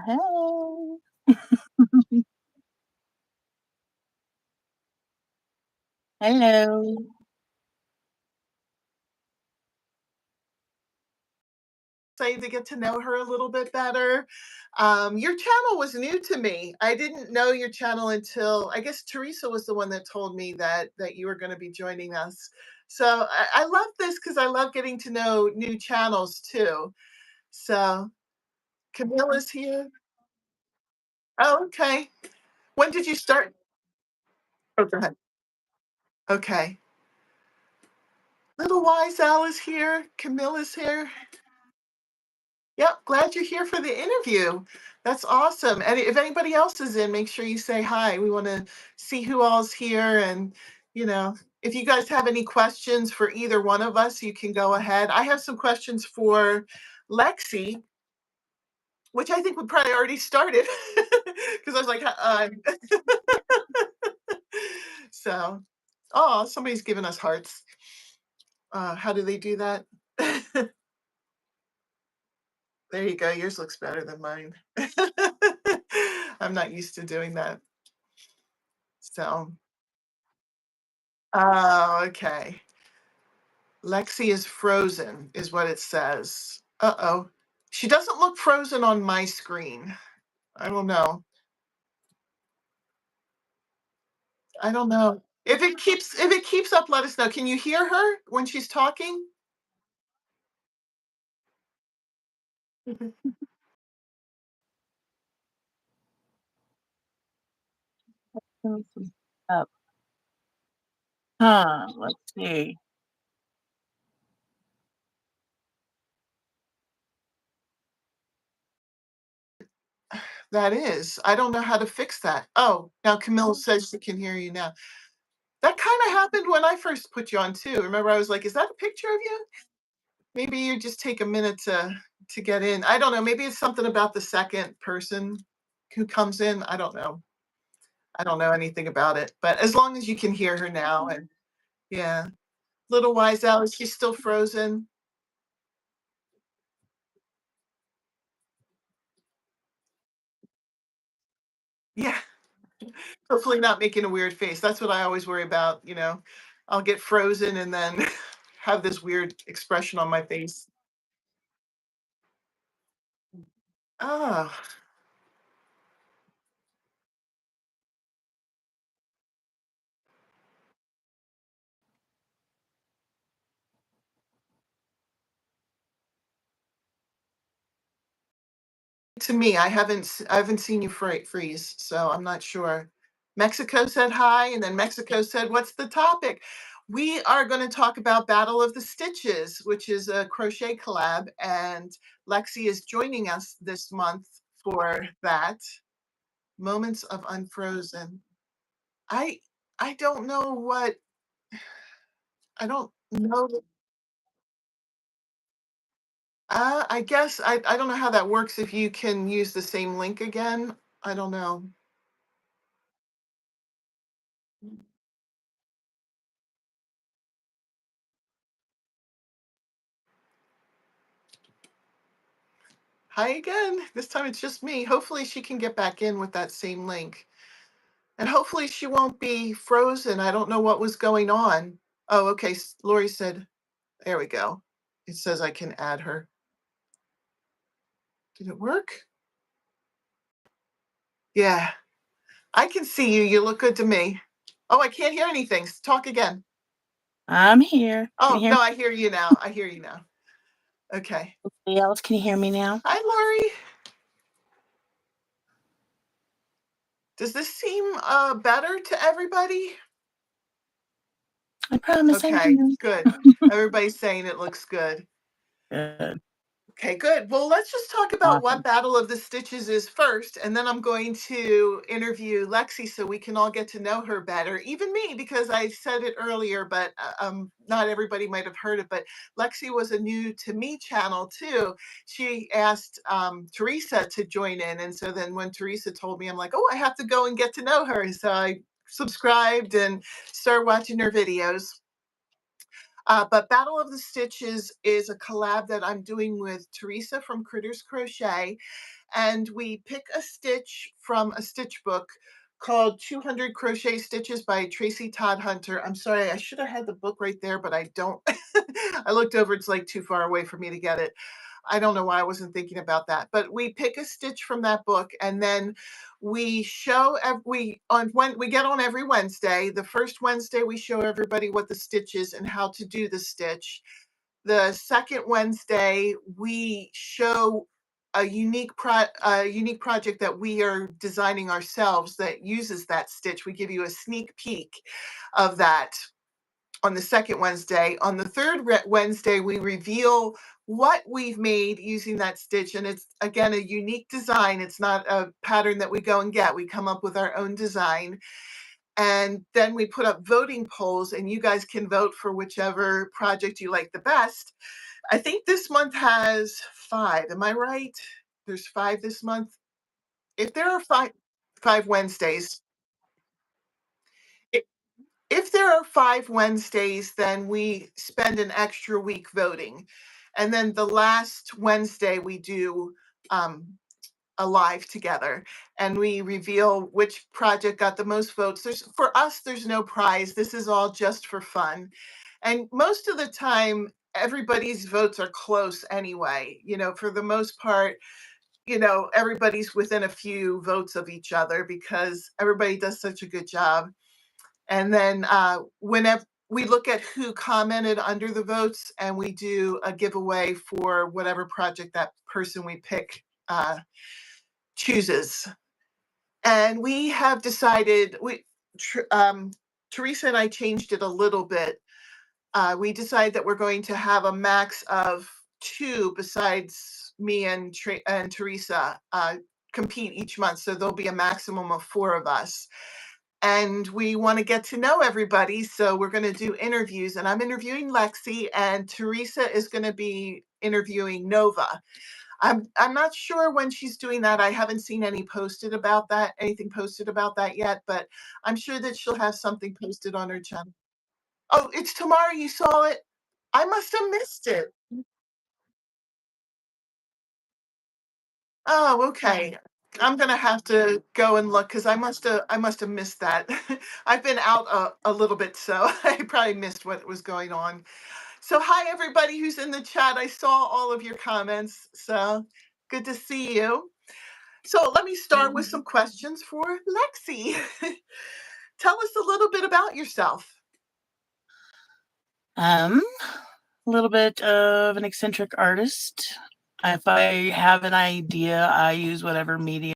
Hey. Hello. Excited to get to know her a little bit better. Your channel was new to me. I didn't know your channel until I guess Teresa was the one that told me that you were going to be joining us. So I love this because I love getting to know new channels too. So Camilla's here. Oh, okay. When did you start? Oh, go ahead. Okay. Little Wise Al is here. Camilla's here. Yep, glad you're here for the interview. That's awesome. And if anybody else is in, make sure you say hi. We want to see who all's here. And, if you guys have any questions for either one of us, you can go ahead. I have some questions for Lexi, which I think we probably already started because I was like, so, oh, somebody's giving us hearts. How do they do that? There you go. Yours looks better than mine. I'm not used to doing that. So, oh, okay. Lexi is frozen, is what it says. Uh-oh. She doesn't look frozen on my screen. I don't know. I don't know. If it keeps up, let us know. Can you hear her when she's talking? Let me see. Up. Let's see. That is. I don't know how to fix that. Oh, now Camille says she can hear you now. That kind of happened when I first put you on too. Remember, I was like, "Is that a picture of you?" Maybe you just take a minute to get in. I don't know. Maybe it's something about the second person who comes in. I don't know. I don't know anything about it. But as long as you can hear her now, and yeah, little wise Alice, she's still frozen. Yeah, hopefully not making a weird face. That's what I always worry about. I'll get frozen and then have this weird expression on my face. Oh, to me, I haven't seen you freeze, so I'm not sure. Mexico said hi, and then Mexico said, "What's the topic?" We are going to talk about Battle of the Stitches, which is a crochet collab, and Lexi is joining us this month for that. Moments of Unfrozen. I I don't know what I don't know. I guess I don't know how that works if you can use the same link again. I don't know. Hi again. This time it's just me. Hopefully she can get back in with that same link. And hopefully she won't be frozen. I don't know what was going on. Oh, okay. Lori said, there we go. It says I can add her. Did it work? Yeah. I can see you. You look good to me. Oh, I can't hear anything. Talk again. I'm here. Can you Oh, hear no, I hear you now. I hear you now. Okay. me else? Can you hear me now? Hi, Lori. Does this seem better to everybody? I promise I Okay, do. good. Everybody's saying it looks good. Good. Okay, good. Well, let's just talk about what Awesome. Battle of the Stitches is first, and then I'm going to interview Lexi so we can all get to know her better. Even me, because I said it earlier, but not everybody might have heard it. But Lexi was a new to me channel too. She asked Teresa to join in, and so then when Teresa told me, I'm like, oh, I have to go and get to know her. So I subscribed and started watching her videos. But Battle of the Stitches is a collab that I'm doing with Teresa from Critters Crochet, and we pick a stitch from a stitch book called 200 Crochet Stitches by Tracy Todd Hunter. I'm sorry, I should have had the book right there, but I don't. I looked over, it's like too far away for me to get it. I don't know why I wasn't thinking about that. But we pick a stitch from that book, and then we show we on when we get on every Wednesday. The first Wednesday we show everybody what the stitch is and how to do the stitch. The second Wednesday we show a unique project that we are designing ourselves that uses that stitch. We give you a sneak peek of that on the second Wednesday. On the third Wednesday, we reveal what we've made using that stitch. And it's, again, a unique design. It's not a pattern that we go and get. We come up with our own design. And then we put up voting polls, and you guys can vote for whichever project you like the best. I think this month has 5. Am I right? There's 5 this month. If there are 5 Wednesdays, if there are 5 Wednesdays, then we spend an extra week voting. And then the last Wednesday, we do um, a live together and we reveal which project got the most votes. For us, there's no prize. This is all just for fun. And most of the time, everybody's votes are close anyway. For the most part, everybody's within a few votes of each other because everybody does such a good job. And then whenever we look at who commented under the votes, and we do a giveaway for whatever project that person we pick chooses. And we have decided, Teresa and I changed it a little bit. We decided that we're going to have a max of 2 besides me and Teresa compete each month. So there'll be a maximum of 4 of us. And we want to get to know everybody. So we're going to do interviews, and I'm interviewing Lexi, and Teresa is going to be interviewing Nova. I'm not sure when she's doing that. I haven't seen anything posted about that yet, but I'm sure that she'll have something posted on her channel. Oh, it's tomorrow. You saw it? I must have missed it. Oh, okay. I'm gonna have to go and look because I must have missed that. I've been out a little bit, so I probably missed what was going on. So hi everybody who's in the chat. I saw all of your comments, so good to see you. So let me start with some questions for Lexi. Tell us a little bit about yourself. A little bit of an eccentric artist. If I have an idea, I use whatever medium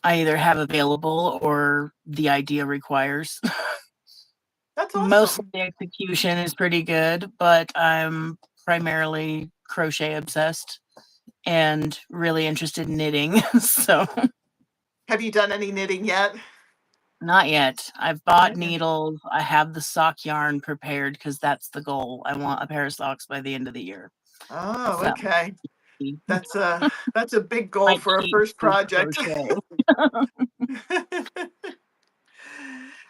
I either have available or the idea requires. That's Most of awesome. the execution is pretty good, but I'm primarily crochet obsessed and really interested in knitting. So Have you done any knitting yet? not yet. I've bought Not yet. needles. I have the sock yarn prepared because that's the goal. I want a pair of socks by the end of the year. Oh, So okay. That's a big goal might for a cheat first and project. crochet.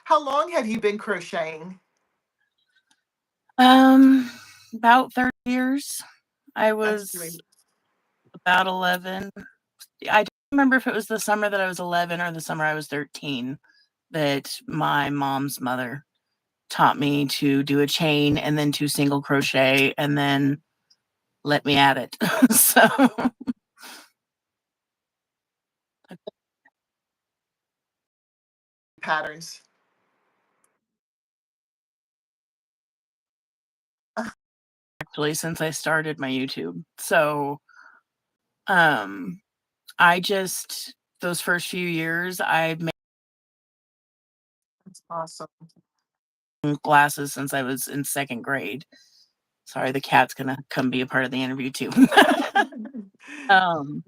How long have you been crocheting? Um, about 30 years. I That's was great. about 11. I don't remember if it was the summer that I was 11 or the summer I was 13 that my mom's mother taught me to do a chain and then 2 single crochet and then let me at it. So Patterns. actually since I started my YouTube. So um I just those first few years I made That's awesome. glasses since I was in 2nd grade. Sorry, the cat's gonna come be a part of the interview too. um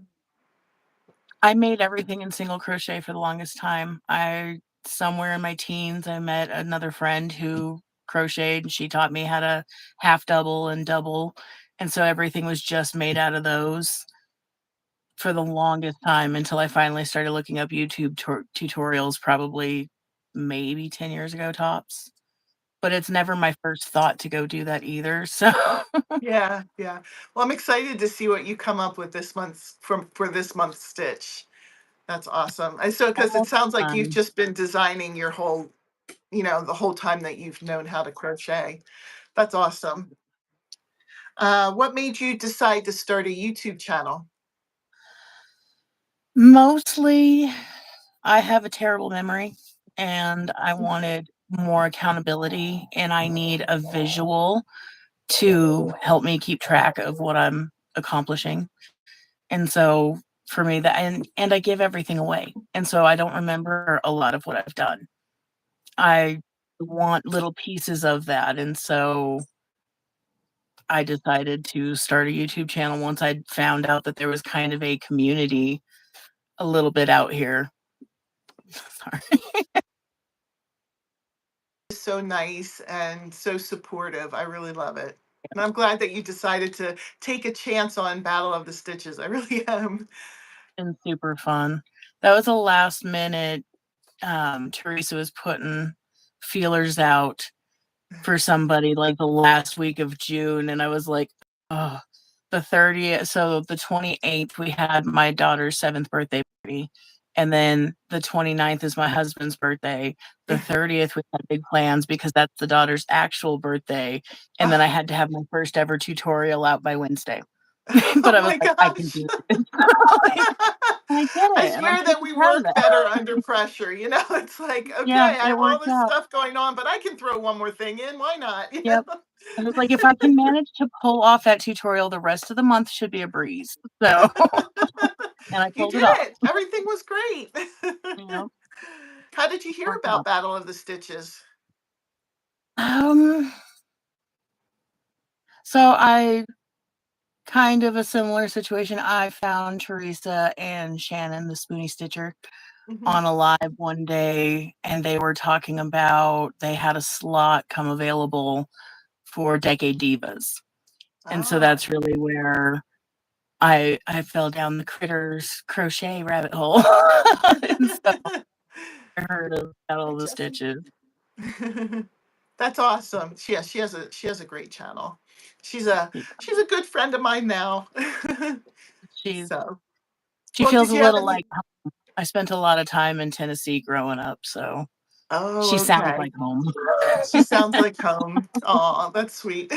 I made everything in single crochet for the longest time. I somewhere in my teens, I met another friend who crocheted, and she taught me how to half double and double, and so everything was just made out of those for the longest time until I finally started looking up YouTube tutorials probably maybe 10 years ago tops. but it's never my first thought to go do that either, so Yeah, yeah. Well, I'm excited to see what you come up with this month's from for this month's stitch. That's awesome. I so because it all sounds the like you've time. just been designing your whole, the whole time that you've known how to crochet. That's awesome. What made you decide to start a YouTube channel? Mostly, I have a terrible memory, and I wanted more accountability, and I need a visual to help me keep track of what I'm accomplishing. And so for me that and I give everything away. And so I don't remember a lot of what I've done. I want little pieces of that. And so I decided to start a YouTube channel once I'd found out that there was kind of a community a little bit out here. Sorry. So nice and so supportive. I really love it. And I'm glad that you decided to take a chance on Battle of the Stitches. I really am. And super fun. That was a last minute. Teresa was putting feelers out for somebody like the last week of June, and I was like, oh, the 30th. So the 28th, we had my daughter's 7th birthday party. And then the 29th is my husband's birthday. The 30th, we had big plans because that's the daughter's actual birthday. And then I Oh, had to have my first ever tutorial out by Wednesday. But oh I was my like, I can gosh. do this. Like, I did I it. And I'm swear that super we proud of work better that. under pressure. It's like, Yeah, okay, I it have all worked this out. stuff going on, but I can throw one more thing in. Why not? Yep. I was like, if I can manage to pull off that tutorial, the rest of the month should be a breeze. So, and I You pulled it did off. it. Everything was great. You know, How did you hear worked about out. Battle of the Stitches? Um, so I kind of a similar situation. I found Teresa and Shannon, the Spoonie Stitcher, Mhm. on a live one day, and they were talking about they had a slot come available for Decade Divas. And so Ah, that's really where I fell down the critters crochet rabbit hole. And so I heard about hi all the Jesse. stitches. That's awesome. She has a great channel. She's a good friend of mine now. She's So, she well, feels did a you have little any? like I spent a lot of time in Tennessee growing up, so Oh, she sounds okay. like home. She sounds like home. Oh, that's sweet.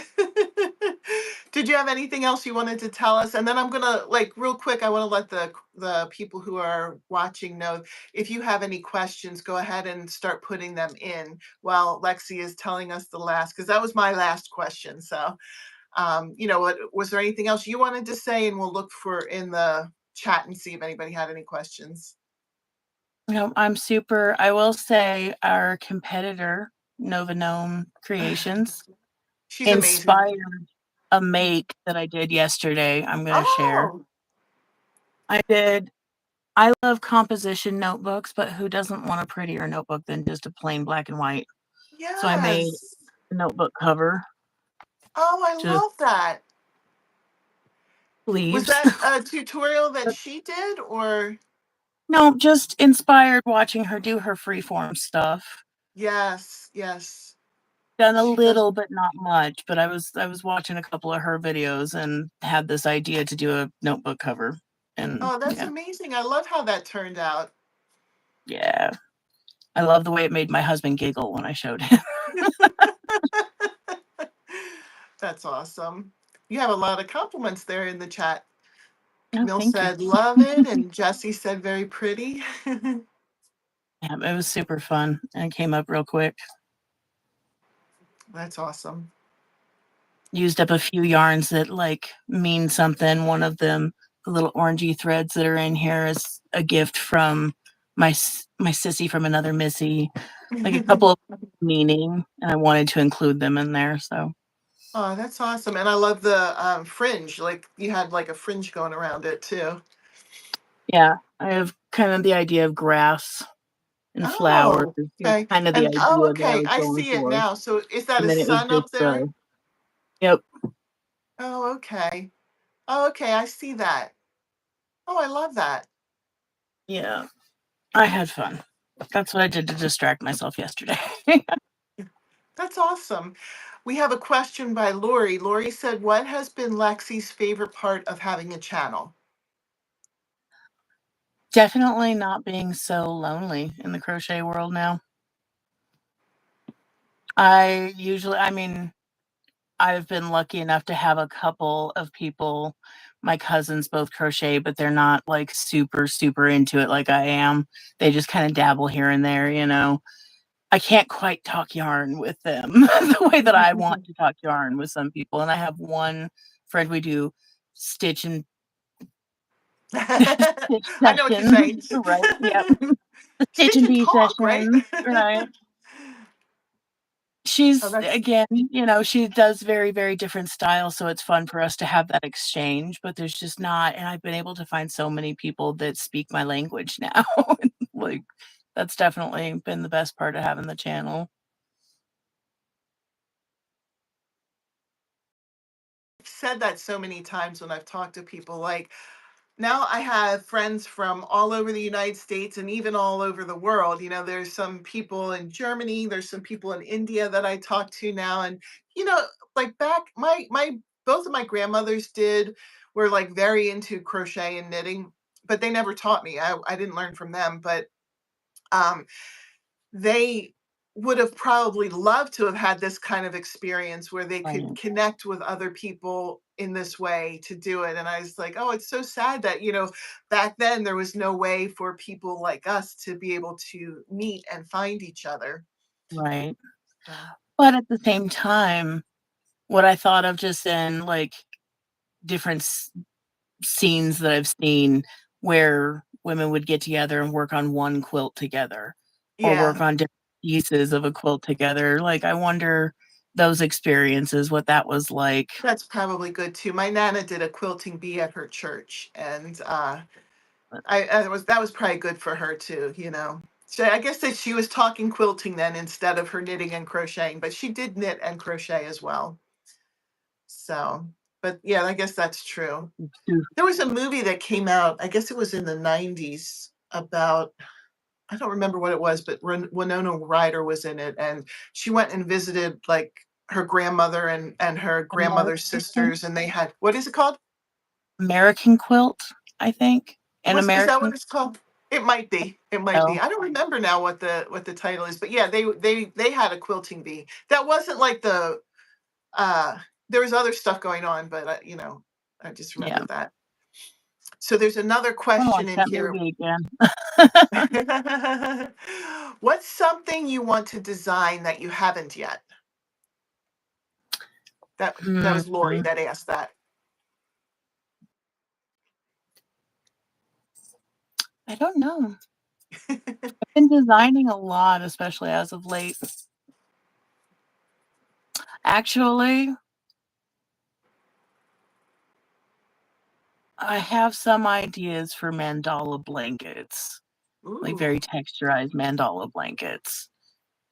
Did you have anything else you wanted to tell us? And then I'm gonna like real quick. I want to let the people who are watching know if you have any questions, go ahead and start putting them in while Lexi is telling us the last because that was my last question. So, what was there anything else you wanted to say? And we'll look for in the chat and see if anybody had any questions. I'm super I will say our competitor, Nova Gnome Creations, She's amazing. inspired a make that I did yesterday, I'm gonna share. Oh, I did I love composition notebooks, but who doesn't want a prettier notebook than just a plain black and white? So I made yes. a notebook cover, Oh, I just love that. Was leaves. that a tutorial that she did or? No, just inspired watching her do her freeform stuff. Yes, yes. Done a She does. little, but not much, but I was watching a couple of her videos and had this idea to do a notebook cover, and Oh, that's yeah, amazing. I love how that turned out. yeah. I love the way it made my husband giggle when I showed him. That's awesome. You have a lot of compliments there in the chat. Oh, Camille thank you. said, love it. And Jesse said, very pretty. Yeah, it was super fun, and it came up real quick. That's awesome. Used up a few yarns that, like, mean something. One of them, the little orangey threads that are in here is a gift from my sissy from another missy, like, a couple of meaning, and I wanted to include them in there, so, Oh, that's awesome. And I love the fringe. Like you had like a fringe going around it too. yeah, I have kind of the idea of grass and flowers, Oh, is okay. kind of the And oh, idea that I okay. was I going see it for, now. So is that and a then it was sun just up there? yep, Oh, okay. Oh, okay. I see that. Oh, I love that. yeah, I had fun. That's what I did to distract myself yesterday. That's awesome. We have a question by Lori. Lori said, "What has been Lexi's favorite part of having a channel?" Definitely not being so lonely in the crochet world now. I mean, I've been lucky enough to have a couple of people, my cousins both crochet, but they're not like super, super into it like I am. They just kind of dabble here and there, you know. I can't quite talk yarn with them the way that I want to talk yarn with some people. And I have one friend we do stitch and stitch I know what you're sessions, saying. right? Yep. Stitch Stitch and and bee talk, right? sessions, right? Oh, She's that's again, you know, she does very, very different styles, so it's fun for us to have that exchange, but there's just not and I've been able to find so many people that speak my language now. Like, that's definitely been the best part of having the channel. I've said that so many times when I've talked to people. Like, now I have friends from all over the United States and even all over the world. You know, there's some people in Germany, there's some people in India that I talk to now. And, you know, like back my both of my grandmothers were like very into crochet and knitting, but they never taught me. I didn't learn from them, but um they would have probably loved to have had this kind of experience where they could Right, connect with other people in this way to do it. And I was like, oh, it's so sad that, back then there was no way for people like us to be able to meet and find each other. right. So, But at the same time, what I thought of just in, like, different scenes that I've seen where women would get together and work on one quilt together or yeah, work on different pieces of a quilt together. Like, I wonder those experiences, what that was like. that's probably good too. My nana did a quilting bee at her church, and I was that was probably good for her too, you know. So I guess that she was talking quilting then instead of her knitting and crocheting, but she did knit and crochet as well. So, but yeah, I guess that's true. There was a movie that came out, I guess it was in the 90s about I don't remember what it was, but Winona Ryder was in it, and she went and visited like her grandmother and her grandmother's American sisters, and they had what is it called? American Quilt, I think. An Is that what American it's called? It might be. It might be. Quilt. I don't remember now what the title is, but yeah, they had a quilting bee. That wasn't like uh there was other stuff going on, but I just Yeah. remember that. So there's another I wanna watch question in that here. movie again. What's something you want to design that you haven't yet? That was Lori Mhm. that asked that. I don't know. I've been designing a lot, especially as of late. Actually, I have some ideas for mandala blankets, like very Ooh, texturized mandala blankets,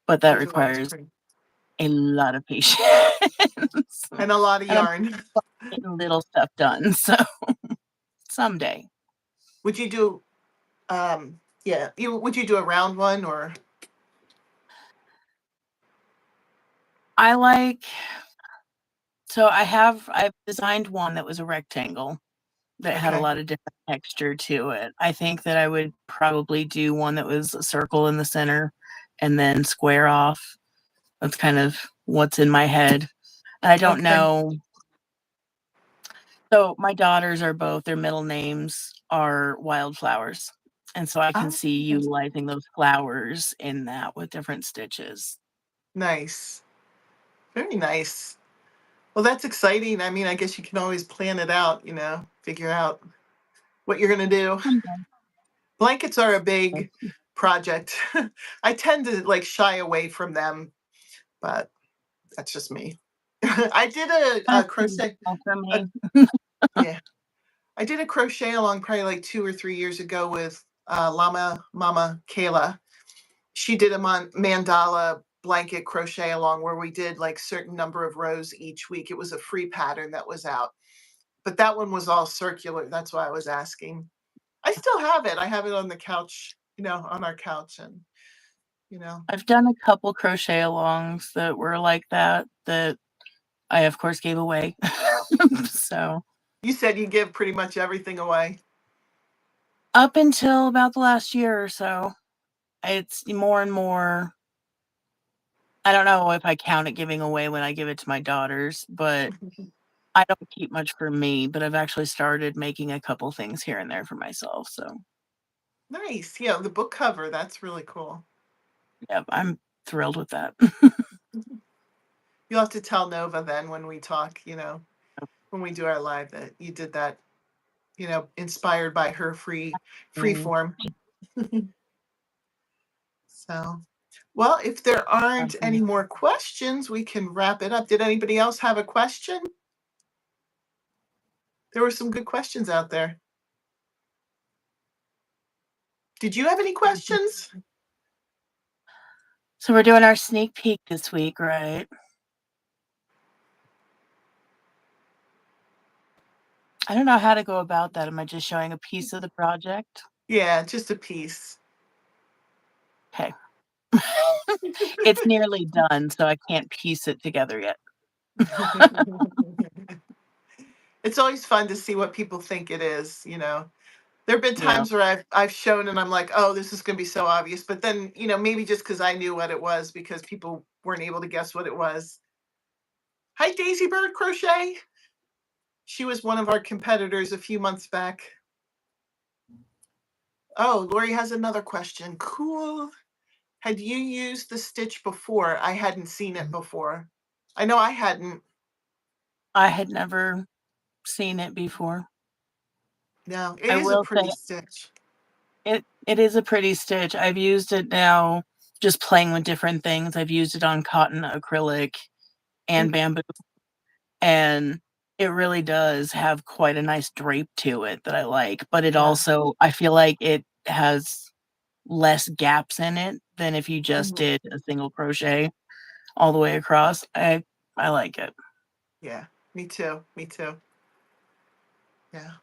but that those are always requires pretty. a lot of patience. And a lot of And I'm yarn. getting little stuff done, so someday. Would you do yeah, would you do a round one or I like I've designed one that was a rectangle that had a okay. lot of different texture to it. I think that I would probably do one that was a circle in the center and then square off. That's kind of what's in my head. And I don't Okay. know. So my daughters are both, their middle names are wildflowers. And so I can Oh, see utilizing those flowers in that with different stitches. nice. Very nice. Well, that's exciting. I mean, I guess you can always plan it out, figure out what you're going to do. Someday. Blankets are a big project. I tend to like shy away from them, but that's just me. I did a That's pretty crochet. small for A, me. yeah, I did a crochet along probably like 2 or 3 years ago with Llama Mama Kayla. She did a mandala blanket crochet along where we did like certain number of rows each week. It was a free pattern that was out, but that one was all circular. That's why I was asking. I still have it. I have it on the couch, on our couch, and you know? I've done a couple crochet alongs that were like that I, of course, gave away. So, You said you give pretty much everything away. up until about the last year or so, it's more and more. I don't know if I count it giving away when I give it to my daughters, but I don't keep much for me, but I've actually started making a couple things here and there for myself, so, Nice. Yeah, the book cover, that's really cool. yeah, I'm thrilled with that. You'll have to tell Nova then when we talk, when we do our live that you did that, inspired by her free Mm, form. So, well, if there aren't any um, more questions, we can wrap it up. Did anybody else have a question? There were some good questions out there. Did you have any questions? so we're doing our sneak peek this week, right? I don't know how to go about that. Am I just showing a piece of the project? Yeah, just a piece. Okay. It's nearly done, so I can't piece it together yet. It's always fun to see what people think it is. There have been Yeah. times where I've shown and I'm like, "Oh, this is gonna be so obvious," but then, maybe just because I knew what it was because people weren't able to guess what it was. Hi, Daisy Bird Crochet. She was one of our competitors a few months back. Oh, Lori has another question. Cool. Had you used the stitch before? I hadn't seen it before. I know I hadn't. I had never seen it before. No, it I is a will say pretty stitch. it is a pretty stitch. I've used it now just playing with different things. I've used it on cotton, acrylic, and Mm, bamboo, and it really does have quite a nice drape to it that I like, but it yeah. also I feel like it has less gaps in it than if you just Mhm. did a single crochet all the way across. I like it. Yeah. Me too. Me too. Yeah.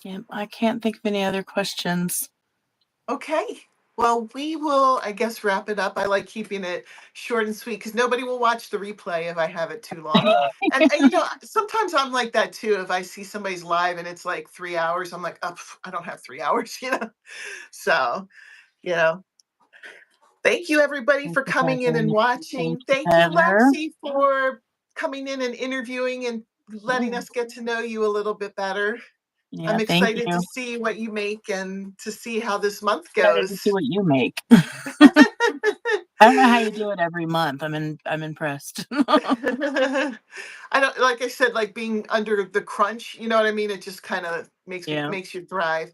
Yeah, I can't think of any other questions. Okay. Well, we will, I guess, wrap it up. I like keeping it short and sweet because nobody will watch the replay if I have it too long. And sometimes I'm like that too. If I see somebody's live and it's like 3 hours, I'm like, oh, I don't have 3 hours, So, you know, thank you everybody It's for a coming in and pleasure. Thank watching. you, Thank you, Heather. Lexi, for coming in and interviewing and letting Mm, us get to know you a little bit better. yeah, I'm thank excited to you. see what you make and to see how this month Excited goes. to see what you make. I don't know how you do it every month. I'm impressed. I don't like I said, like being under the crunch, you know what I mean? It just kind of Yeah, makes you thrive.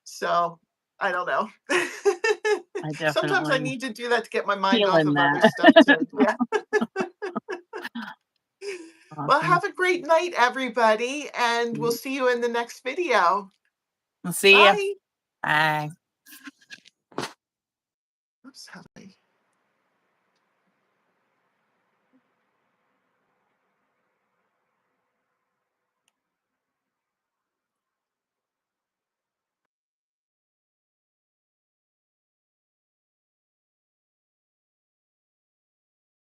So I don't know. I Sometimes I definitely need to do that to get my mind off feeling of other that. stuff too. Yeah. Well, Awesome. have a great night, everybody, and we'll see you in the next video. We'll see ya. Bye. Bye. Oops, how do I